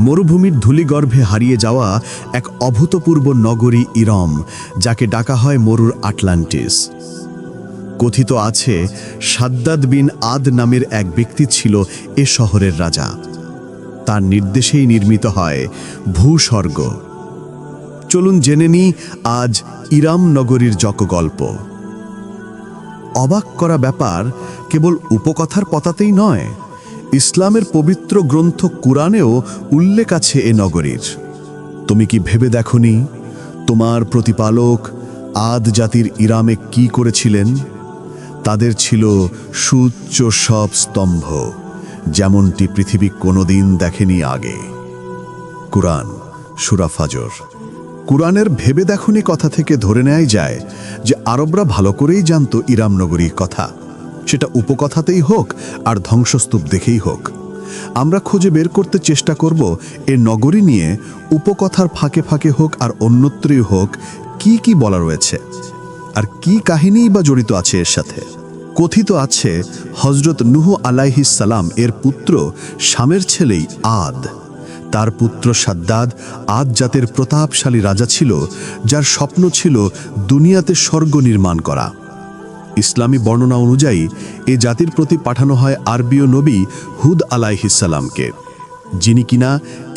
মরুভূমির ধূলিগর্ভে হারিয়ে যাওয়া এক অভূতপূর্ব নগরী ইরম, যাকে ডাকা হয় মরুর আটলান্টিস। কথিত আছে শাদ্দাদ বিন আদ নামের এক ব্যক্তি ছিল এ শহরের রাজা। তার নির্দেশেই নির্মিত হয় ভূস্বর্গ। চলুন জেনে নিই আজ ইরাম নগরীর জকগল্প। অবাক করা ব্যাপার, কেবল উপকথার পতাতেই নয়, ইসলামের পবিত্র গ্রন্থ কুরআনেও উল্লেখ আছে এ নগরীর। তুমি কি ভেবে দেখনি তোমার প্রতিপালক আদ জাতির ইরামে কি করেছিলেন? তাদের ছিল সুউচ্চ সব স্তম্ভ, যেমনটি পৃথিবী কোনোদিন দেখেনি আগে। কুরআন সূরা ফাজর। কুরআনের ভেবে দেখনি কথা থেকে ধরে নেওয়াই যায় যে আরবরা ভালো করেই জানত ইরাম নগরীর কথা, সেটা উপকথাতেই হোক আর ধ্বংসস্তূপ দেখেই হোক। আমরা খুঁজে বের করতে চেষ্টা করব এ নগরী নিয়ে উপকথার ফাঁকে ফাঁকে হোক আর অন্যত্রই হোক কি কি বলা রয়েছে, আর কি কাহিনীই বা জড়িত আছে এর সাথে। কথিত আছে হযরত নূহ আলাইহিস সালাম এর পুত্র শামের ছেলেই আদ। তার পুত্র শাদ্দাদ আদ জাতের প্রতাপশালী রাজা ছিল, যার স্বপ্ন ছিল দুনিয়াতে স্বর্গ নির্মাণ করা। ইসলামী বর্ণনা অনুযায়ী এ জাতির প্রতি পাঠানো হয় আরবীয় নবী হুদ আলাইহিসসালামকে, যিনি কিনা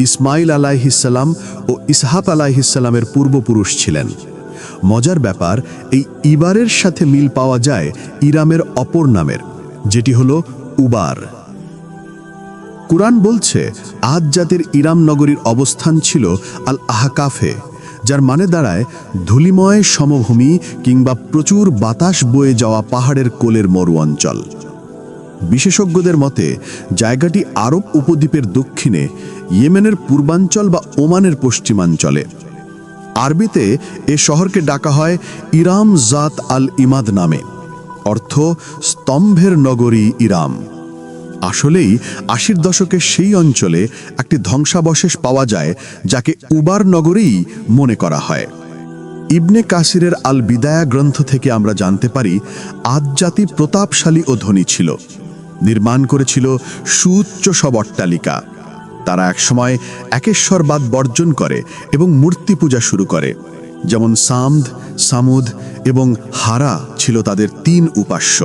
ইসমাইল আলাইহিসসালাম ও ইসহাক আলাইহিসসালামের পূর্বপুরুষ ছিলেন। মজার ব্যাপার, এই ইবারের সাথে মিল পাওয়া যায় ইরামের অপর নামের, যেটি হলো উবার। কুরআন বলছে আদ জাতির ইরাম নগরীর অবস্থান ছিল আল আহকাফে, যার মানে দাঁড়ায় ধূলিময় সমভূমি কিংবা প্রচুর বাতাস বয়ে যাওয়া পাহাড়ের কোলের মরু অঞ্চল। বিশেষজ্ঞদের মতে জায়গাটি আরব উপদ্বীপের দক্ষিণে, ইয়েমেনের পূর্বাঞ্চল বা ওমানের পশ্চিমাঞ্চলে। আরবিতে এ শহরকে ডাকা হয় ইরাম জাত আল ইমাদ নামে, অর্থ স্তম্ভের নগরী ইরাম। আসলেই ৮০ দশকের সেই অঞ্চলে একটি ধ্বংসাবশেষ পাওয়া যায়, যাকে উবার নগরীই মনে করা হয়। ইবনে কাসিরের আল বিদায়া গ্রন্থ থেকে আমরা জানতে পারি আদ জাতি প্রতাপশালী ও ধনী ছিল, নির্মাণ করেছিল সুউচ্চ সব অট্টালিকা। তারা একসময় একেশ্বরবাদ বর্জন করে এবং মূর্তি পূজা শুরু করে, যেমন সামদ, সামুদ এবং হারা ছিল তাদের ৩ উপাস্য।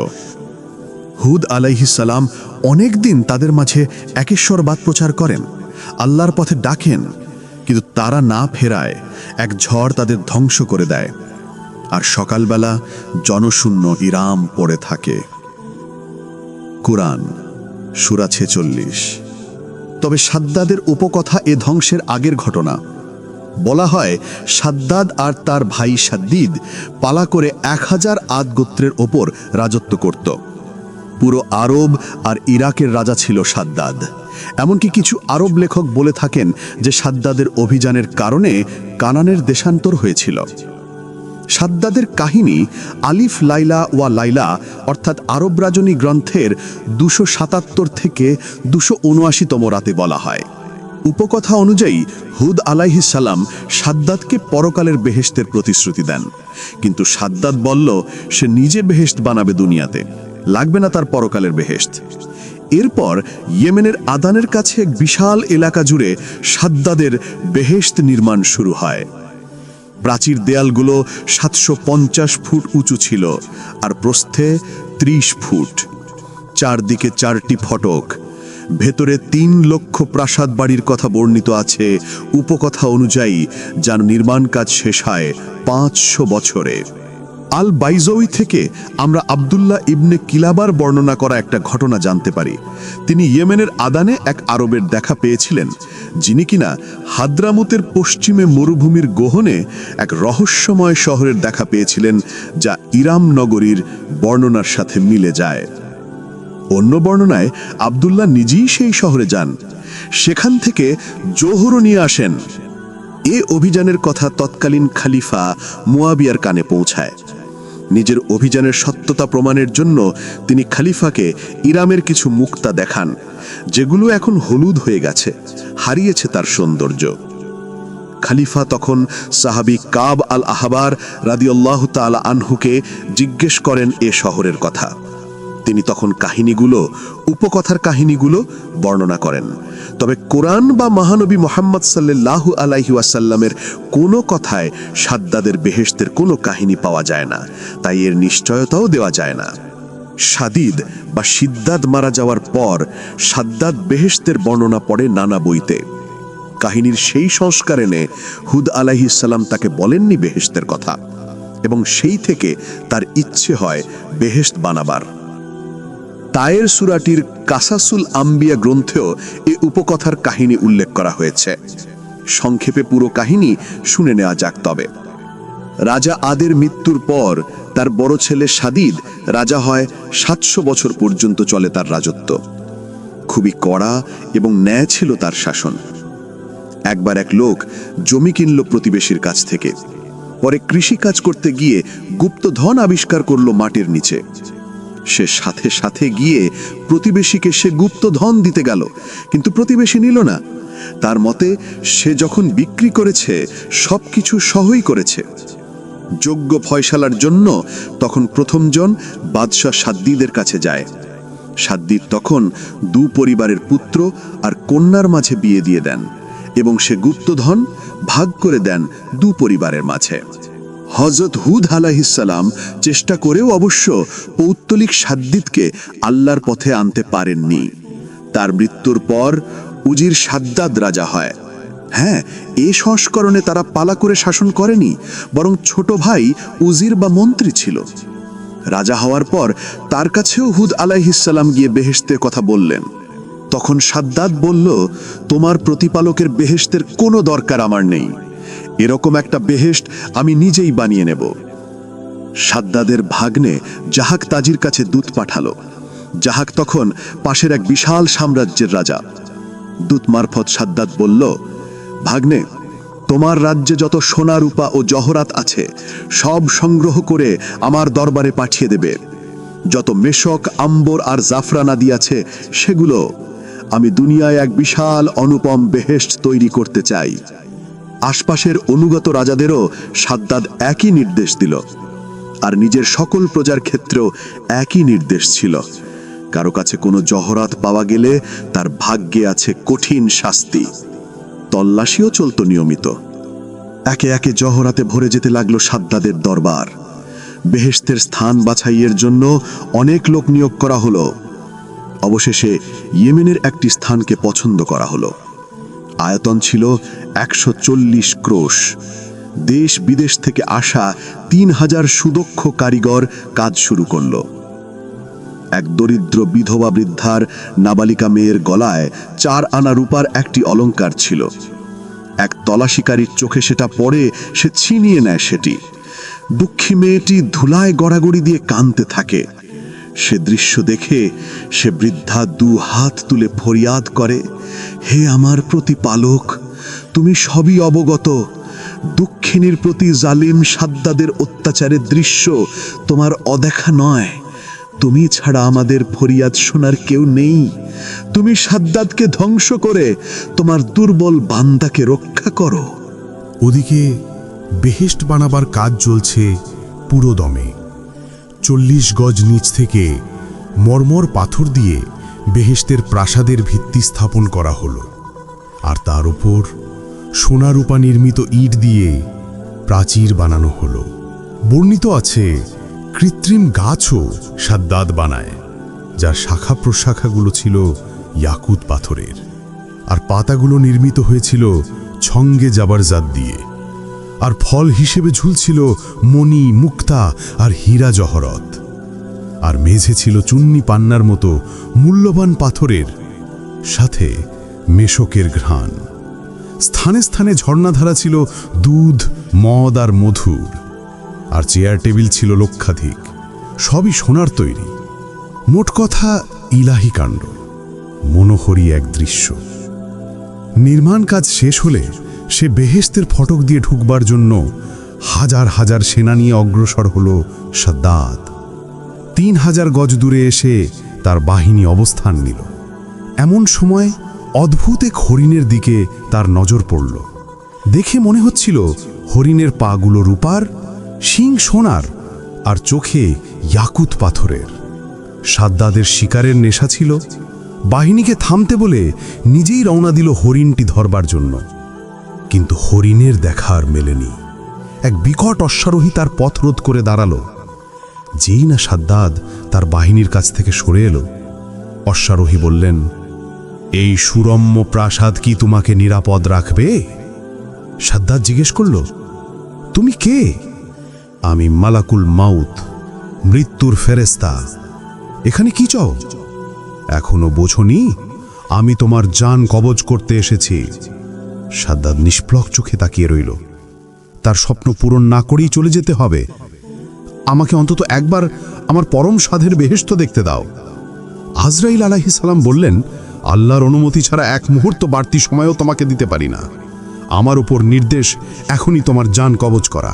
হুদ আলাইহিস সালাম অনেক দিন তাদের মাঝে একেশ্বরবাদ প্রচার করেন, আল্লাহর পথে ডাকেন, কিন্তু তারা না ফেরায় এক ঝড় তাদের ধ্বংস করে দেয়, আর সকালবেলা জনশূন্য ইরাম পড়ে থাকে। কুরআন সূরা ৪৬। তবে শাদ্দাদের উপকথা এ ধ্বংসের আগের ঘটনা। বলা হয় শাদ্দাদ আর তার ভাই শাদ্দিদ পালা করে ১০০০ আদ গোত্রের ওপর রাজত্ব করত। পুরো আরব আর ইরাকের রাজা ছিল শাদ্দাদ। এমনকি কিছু আরব লেখক বলে থাকেন যে শাদ্দাদের অভিযানের কারণে কানানের দেশান্তর হয়েছিল। শাদ্দাদের কাহিনী আলিফ লাইলা ওয়া লাইলা অর্থাৎ আরব রাজনী গ্রন্থের ২৭৭ থেকে ২৭৯তম রাতে বলা হয়। উপকথা অনুযায়ী হুদ আলাইহিস সালাম শাদ্দাদকে পরকালের বেহেশতের প্রতিশ্রুতি দেন, কিন্তু শাদ্দাদ বলল সে নিজে বেহেশত বানাবে দুনিয়াতে, লাগবে না তার পরকালের বেহেশত। এরপর ইয়েমেনের আদানের কাছে এক বিশাল এলাকা জুড়ে শাদ্দাদের বেহেশত নির্মাণ শুরু হয়। প্রাচীর দেয়ালগুলো ৭৫০ ফুট উঁচু ছিল আর প্রস্থে ৩০ ফুট। চারদিকে ৪টি ফটক। ভেতরে ৩ লক্ষ প্রাসাদ বাড়ির কথা বর্ণিত আছে উপকথা অনুযায়ী, যার নির্মাণ কাজ শেষ হয় ৫০০ বছরে। আল বাইজউই থেকে আমরা আব্দুল্লাহ ইবনে কিলাবার বর্ণনা করা একটা ঘটনা জানতে পারি। তিনি ইয়েমেনের আদানে এক আরবের দেখা পেয়েছিলেন, যিনি কিনা হাদ্রামুতের পশ্চিমে মরুভূমির গহনে এক রহস্যময় শহরের দেখা পেয়েছিলেন, যা ইরাম নগরীর বর্ণনার সাথে মিলে যায়। অন্য বর্ণনায় আব্দুল্লাহ নিজেই সেই শহরে যান, সেখান থেকে জোহরও নিয়ে আসেন। এ অভিযানের কথা তৎকালীন খলিফা মুয়াবিয়ার কানে পৌঁছায়। নিজের অভিযানের সত্যতা প্রমাণের জন্য তিনি খলিফাকে ইরামের কিছু মুক্তা দেখান, যেগুলো এখন হলুদ হয়ে গেছে, হারিয়েছে তার সৌন্দর্য। খলিফা তখন সাহাবী কাব আল আহবার রাদিয়াল্লাহু তাআলা আনহুকে জিজ্ঞেস করেন এ শহরের কথা। তিনি তখন উপকথার কাহিনীগুলো বর্ণনা করেন। তবে কোরআন বা মহানবী মুহাম্মদ সাল্লাল্লাহু আলাইহি ওয়াসাল্লামের কোনো কথায় সাদ্দাদের বেহেশতের কোনো কাহিনী পাওয়া যায় না, তাই এর নিশ্চয়তাও দেওয়া যায় না। সাদিদ বা সিদ্দাদ মারা যাওয়ার পর সাদ্দাদ বেহেশতের বর্ণনা পড়ে নানা বইতে। কাহিনীর সেই সংস্কার এনে হুদ আলাইহিস সালাম তাকে বলেননি বেহেশতের কথা, এবং সেই থেকে তার ইচ্ছে হয় বেহেশত বানাবার। তায়ের সূরাটির কাসাসুল আম্বিয়া গ্রন্থেও এ উপকথার কাহিনী উল্লেখ করা হয়েছে। সংক্ষেপে পুরো কাহিনী শুনে নেওয়া যাক তবে। রাজা আদের মৃত্যুর পর তার বড় ছেলে সাদিদ রাজা হয়। 700 বছর পর্যন্ত চলে তার রাজত্ব। খুবই কড়া এবং ন্যায় ছিল তার শাসন। একবার এক লোক জমি কিনল প্রতিবেশীর কাছ থেকে। পরে কৃষি কাজ করতে গিয়ে গুপ্তধন আবিষ্কার করলো মাটির নিচে। সে সাথে সাথে গিয়ে প্রতিবেশীকে সে গুপ্তধন দিতে গেল, কিন্তু প্রতিবেশী নিল না। তার মতে সে যখন বিক্রি করেছে সবকিছু সহই করেছে। যোগ্য ফয়সালার জন্য তখন প্রথমজন বাদশাহ সাদ্দিদের কাছে যায়। সাদ্দিদ তখন 2 পরিবারের পুত্র আর কন্যার মাঝে বিয়ে দিয়ে দেন এবং সে গুপ্তধন ভাগ করে দেন 2 পরিবারের মাঝে। হযরত হুদ আলাইহিস সালাম চেষ্টা করেও অবশ্য পৌত্তলিক সাদ্দিদকে আল্লাহর পথে আনতে পারেননি। তার মৃত্যুর পর উজির সাদ্দাদ রাজা হয়। হ্যাঁ, এ সংস্করণে তারা পালা করে শাসন করেনি, বরং ছোট ভাই উজির বা মন্ত্রী ছিল। রাজা হওয়ার পর তার কাছেও হুদ আলাইহিস সালাম গিয়ে বেহেশতের কথা বললেন। তখন সাদ্দাদ বলল, তোমার প্রতিপালকের বেহেশতের কোনো দরকার আমার নেই। এরকম একটা বেহেশত আমি নিজেই বানিয়ে নেব। সাদ্দাদের ভাগ্নে জাহাক তাজির কাছে দূত পাঠালো। জাহাক তখন পাশের এক বিশাল সাম্রাজ্যের রাজা। দূত মারফত সাদ্দাদ বলল, ভাগ্নে, তোমার রাজ্যে যত সোনা রূপা ও জহরাত আছে সব সংগ্রহ করে আমার দরবারে পাঠিয়ে দেবে। যত মেশক, আম্বর আর জাফরান আদি আছে সেগুলো। আমি দুনিয়ায় এক বিশাল অনুপম বেহেশত তৈরি করতে চাই। আশপাশের অনুগত রাজাদেরও সাদ্দাদ একই নির্দেশ দিল, আর নিজের সকল প্রজার ক্ষেত্রেও একই নির্দেশ ছিল। কারো কাছে কোনো জহরাত পাওয়া গেলে তার ভাগ্যে আছে কঠিন শাস্তি। তল্লাশিও চলত নিয়মিত। একে একে জহরাতে ভরে যেতে লাগলো সাদ্দাদের দরবার। বেহেশতের স্থান বাছাইয়ের জন্য অনেক লোক নিয়োগ করা হলো। অবশেষে ইয়েমেনের একটি স্থানকে পছন্দ করা হলো। আয়তন ছিল 140 ক্রোশ। দেশ বিদেশ থেকে আসা 3000 সুদক্ষ কারিগর কাজ শুরু করল। এক দরিদ্র বিধবা বৃদ্ধার নাবালিকা মেয়ের গলায় 4 আনা রূপার একটি অলংকার ছিল। এক তল্লাশিকারীর চোখে সেটা পড়ে সে ছিনিয়ে নেয় সেটি। দুঃখী মেয়েটি ধুলায় গড়াগড়ি দিয়ে কাঁদতে থাকে। সে দৃশ্য দেখে সে বৃদ্ধা 2 হাত তুলে ফরিয়াদ করে, হে আমার প্রতিপালক, তুমি সবই অবগত। দুঃখিনীর প্রতি জালিম সাদ্দাদের অত্যাচারের দৃশ্য তোমার অদেখা নয়। তুমি ছাড়া আমাদের ফরিয়াদ শোনার কেউ নেই। তুমি সাদ্দাদকে ধ্বংস করে তোমার দুর্বল বান্দাকে রক্ষা করো। ওদিকে বেহেশত বানাবার কাজ চলছে পুরো দমে। 40 গজ নিচ থেকে মরমর পাথর দিয়ে বেহেশতের প্রাসাদের ভিত্তি স্থাপন করা হলো, আর তার উপর সোনা রূপা নির্মিত ইট দিয়ে প্রাচীর বানানো হলো। বর্ণিত আছে কৃত্রিম গাছও সাদ্দাদ বানায়, যার শাখা প্রশাখাগুলো ছিল ইয়াকুত পাথরের, আর পাতাগুলো নির্মিত হয়েছিল ছঙ্গে জাবারজাদ দিয়ে, আর ফল হিসেবে ঝুলছিল মণি, মুক্তা আর হীরা জহরত, আর মেঝে ছিল চুন্নি পান্নার মতো মূল্যবান পাথরের, সাথে মেশকের ঘ্রাণ। স্থানে স্থানে ঝর্ণাধারা ছিল দুধ, মদ আর মধুর, আর চেয়ার টেবিল ছিল লক্ষাধিক, সবই সোনার তৈরি। মোট কথা ইলাহি কাণ্ড, মনোহরী এক দৃশ্য। নির্মাণ কাজ শেষ হলে সে বেহেশতের ফটক দিয়ে ঢুকবার জন্য হাজার হাজার সেনা নিয়ে অগ্রসর হল সাদ্দাদ। 3000 গজ দূরে এসে তার বাহিনী অবস্থান নিল। এমন সময় অদ্ভুত এক হরিণের দিকে তার নজর পড়ল। দেখে মনে হচ্ছিল হরিণের পাগুলো রূপার, শিং সোনার, আর চোখে ইয়াকুত পাথরের। সাদ্দাদের শিকারের নেশা ছিল। বাহিনীকে থামতে বলে নিজেই রওনা দিল হরিণটি ধরবার জন্য। কিন্তু হরিণের দেখা আর মেলেনি। এক বিকট অশ্বারোহী তার পথ রোধ করে দাঁড়ালো। যেই না সাদ্দাদ তার বাহিনীর কাছ থেকে সরে এলো, অশ্বারোহী বললেন, এই সুরম্য প্রাসাদ কি তোমাকে নিরাপদ রাখবে? সাদ্দাদ জিজ্ঞেস করল, তুমি কে? আমি মালাকুল মাউত, মৃত্যুর ফেরেস্তা। এখানে কি চাও? এখনো বোঝনি? আমি তোমার জান কবজ করতে এসেছি। সাদ্দাদ নিষ্প্লক চোখে তাকিয়ে রইল। তার স্বপ্ন পূরণ না করেই চলে যেতে হবে? আমাকে অন্তত একবার আমার পরম সাধের বেহেশত দেখতে দাও। আজরাইল আলাইহিস সালাম বললেন, আল্লাহর অনুমতি ছাড়া এক মুহূর্ত বাড়তি সময়ও তোমাকে দিতে পারি না। আমার উপর নির্দেশ এখনই তোমার জান কবজ করা।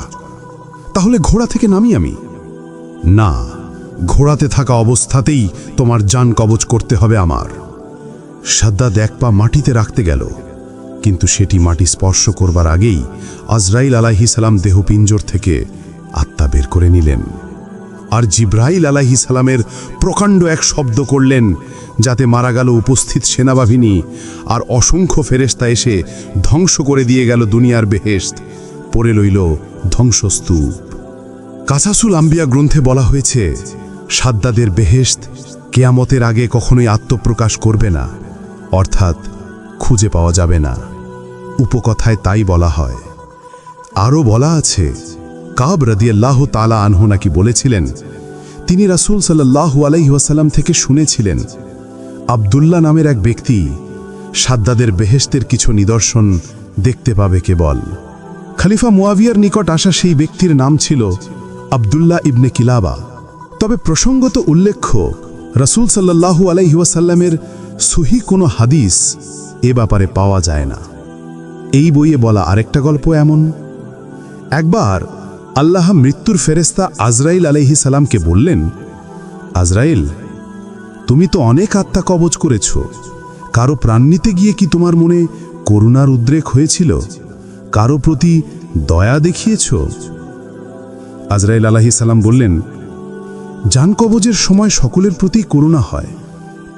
তাহলে ঘোড়া থেকে নামি আমি? না, ঘোড়াতে থাকা অবস্থাতেই তোমার জান কবজ করতে হবে আমার। সাদ্দাদ এক পা মাটিতে রাখতে গেল, কিন্তু সেটি মাটি স্পর্শ করবার আগেই আজরাইল আলাইহিস সালাম দেহপিঞ্জর থেকে আত্মা বের করে নিলেন। আর জিব্রাইল আলাইহিস সালামের প্রকাণ্ড এক শব্দ করলেন, যাতে মারা গেল উপস্থিত সেনাবাহিনী, আর অসংখ্য ফেরেশতা এসে ধ্বংস করে দিয়ে গেল দুনিয়ার বেহেশত। পড়ে লইল ধ্বংসস্তূপ। কাসাসুল আম্বিয়া গ্রন্থে বলা হয়েছে, সাদ্দাদের বেহেশত কেয়ামতের আগে কখনোই আত্মপ্রকাশ করবে না, অর্থাৎ খুঁজে পাওয়া যাবে না। উপকথায় তাই বলা হয়। আরও বলা আছে, কাব রাদিয়াল্লাহু তাআলা আনহু নাকি বলেছিলেন, তিনি রাসূল সাল্লাল্লাহু আলাইহি ওয়াসাল্লাম থেকে শুনেছিলেন, আব্দুল্লাহ নামের এক ব্যক্তি সাদ্দাদের বেহেশতের কিছু নিদর্শন দেখতে পাবে কেবল। খলিফা মুয়াবিয়ার নিকট আসা সেই ব্যক্তির নাম ছিল আব্দুল্লাহ ইবনে কিলাবা। তবে প্রসঙ্গত উল্লেখ্য, রাসূল সাল্লাল্লাহু আলাইহি ওয়াসাল্লামের সহিহ কোনো হাদিস এ ব্যাপারে পাওয়া যায় না। এই বইয়ে বলা আরেকটা গল্প এমন। একবার আল্লাহ মৃত্যুর ফেরেশতা আজরাইল আলাইহিস সালামকে বললেন, আজরাইল, তুমি তো অনেক আত্মা কবজ করেছ, কারো প্রাণ নিতে গিয়ে কি তোমার মনে করুণার উদ্রেক হয়েছিল? কারো প্রতি দয়া দেখিয়েছ? আজরাইল আলাইহিস সালাম বললেন, জান কবজের সময় সকলের প্রতি করুণা হয়,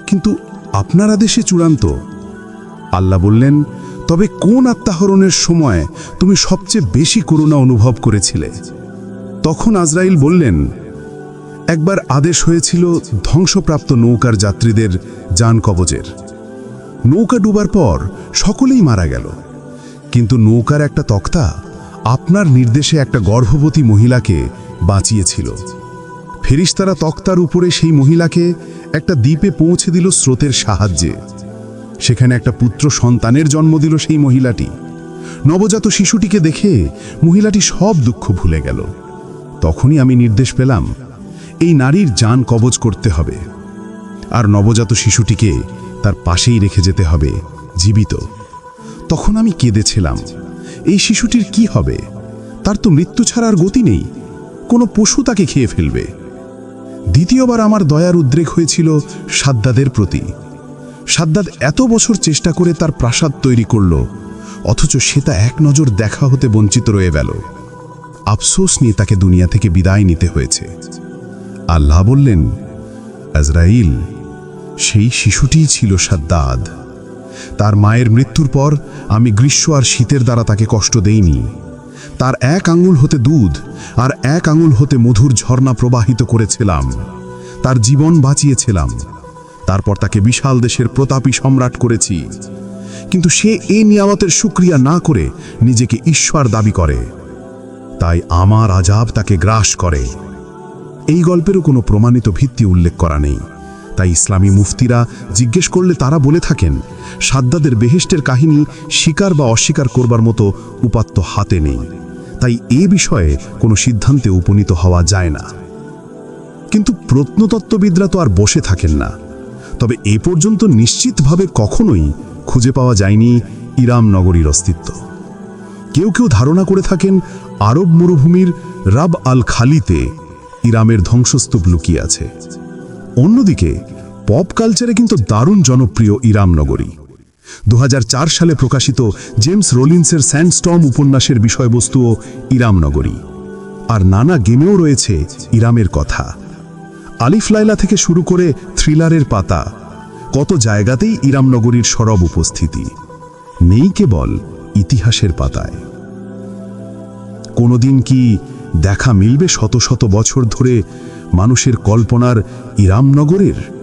কিন্তু আপনার আদেশে চূড়ান্ত। আল্লাহ বললেন, তবে কোন আত্মাহরণের সময় তুমি সবচেয়ে বেশি করুণা অনুভব করেছিলে? তখন আজরাইল বললেন, একবার আদেশ হয়েছিল ধ্বংসপ্রাপ্ত নৌকার যাত্রীদের জান কবজের। নৌকা ডুবার পর সকলেই মারা গেল, কিন্তু নৌকার একটা তক্তা আপনার নির্দেশে একটা গর্ভবতী মহিলাকে বাঁচিয়েছিল। ফেরেশতারা তক্তার উপরে সেই মহিলাকে একটা দ্বীপে পৌঁছে দিল স্রোতের সাহায্যে। সেখানে একটা পুত্র সন্তানের জন্ম দিল সেই মহিলাটি। নবজাত শিশুটিকে দেখে মহিলাটি সব দুঃখ ভুলে গেল। তখনই আমি নির্দেশ পেলাম, এই নারীর জান কবজ করতে হবে, আর নবজাত শিশুটিকে তার পাশেই রেখে যেতে হবে জীবিত। তখন আমি কেঁদেছিলাম, এই শিশুটির কি হবে? তার তো মৃত্যু ছাড়ার গতি নেই, কোনো পশু তাকে খেয়ে ফেলবে। দ্বিতীয়বার আমার দয়ার উদ্রেক হয়েছিল সাদ্দাদের প্রতি। সাদ্দাদ এত বছর চেষ্টা করে তার প্রাসাদ তৈরি করল, অথচ সে তা এক নজর দেখা হতে বঞ্চিত রয়ে গেল। আফসোস নিয়ে তাকে দুনিয়া থেকে বিদায় নিতে হয়েছে। আল্লাহ বললেন, আজরাইল, সেই শিশুটিই ছিল সাদ্দাদ। তার মায়ের মৃত্যুর পর আমি গ্রীষ্ম আর শীতের দ্বারা তাকে কষ্ট দেইনি। তার এক আঙুল হতে দুধ আর এক আঙুল হতে মধুর ঝর্ণা প্রবাহিত করেছিলাম। তার জীবন বাঁচিয়েছিলাম। তারপর তাকে বিশাল দেশের প্রতাপী সম্রাট করেছি। কিন্তু সে এই নিয়ামতের শুকরিয়া না করে নিজেকে ঈশ্বর দাবি করে, তাই আমার আযাব তাকে গ্রাস করে। এই গল্পেরও কোনো প্রমাণিত ভিত্তি উল্লেখ করা নেই, তাই ইসলামী মুফতিরা জিজ্ঞেস করলে তারা বলে থাকেন, সাদ্দাদের বেহেশতের কাহিনী স্বীকার বা অস্বীকার করবার মতো উপাত্ত হাতে নেই, তাই এ বিষয়ে কোনো সিদ্ধান্তে উপনীত হওয়া যায় না। কিন্তু প্রত্নতত্ত্ববিদরা তো আর বসে থাকেন না। তবে এ পর্যন্ত নিশ্চিতভাবে কখনোই খুঁজে পাওয়া যায়নি ইরাম নগরীর অস্তিত্ব। কেউ কেউ ধারণা করে থাকেন আরব মরুভূমির রাব আল খালিতে ইরামের ধ্বংসস্তূপ লুকিয়ে আছে। অন্যদিকে পপ কালচারে কিন্তু দারুণ জনপ্রিয় ইরাম নগরী। 2004 সালে প্রকাশিত জেমস রোলিন্সের স্যান্ডস্টর্ম উপন্যাসের বিষয়বস্তুও ইরাম নগরী। আর নানা গেমেও রয়েছে ইরামের কথা। আলিফ লায়লা থেকে শুরু করে থ্রিলারের পাতা, কত জায়গাতেই ইরামনগরীর সরব উপস্থিতি নেই কেবল ইতিহাসের পাতায়। কোনোদিন কি দেখা মিলবে শত শত বছর ধরে মানুষের কল্পনার ইরামনগরের?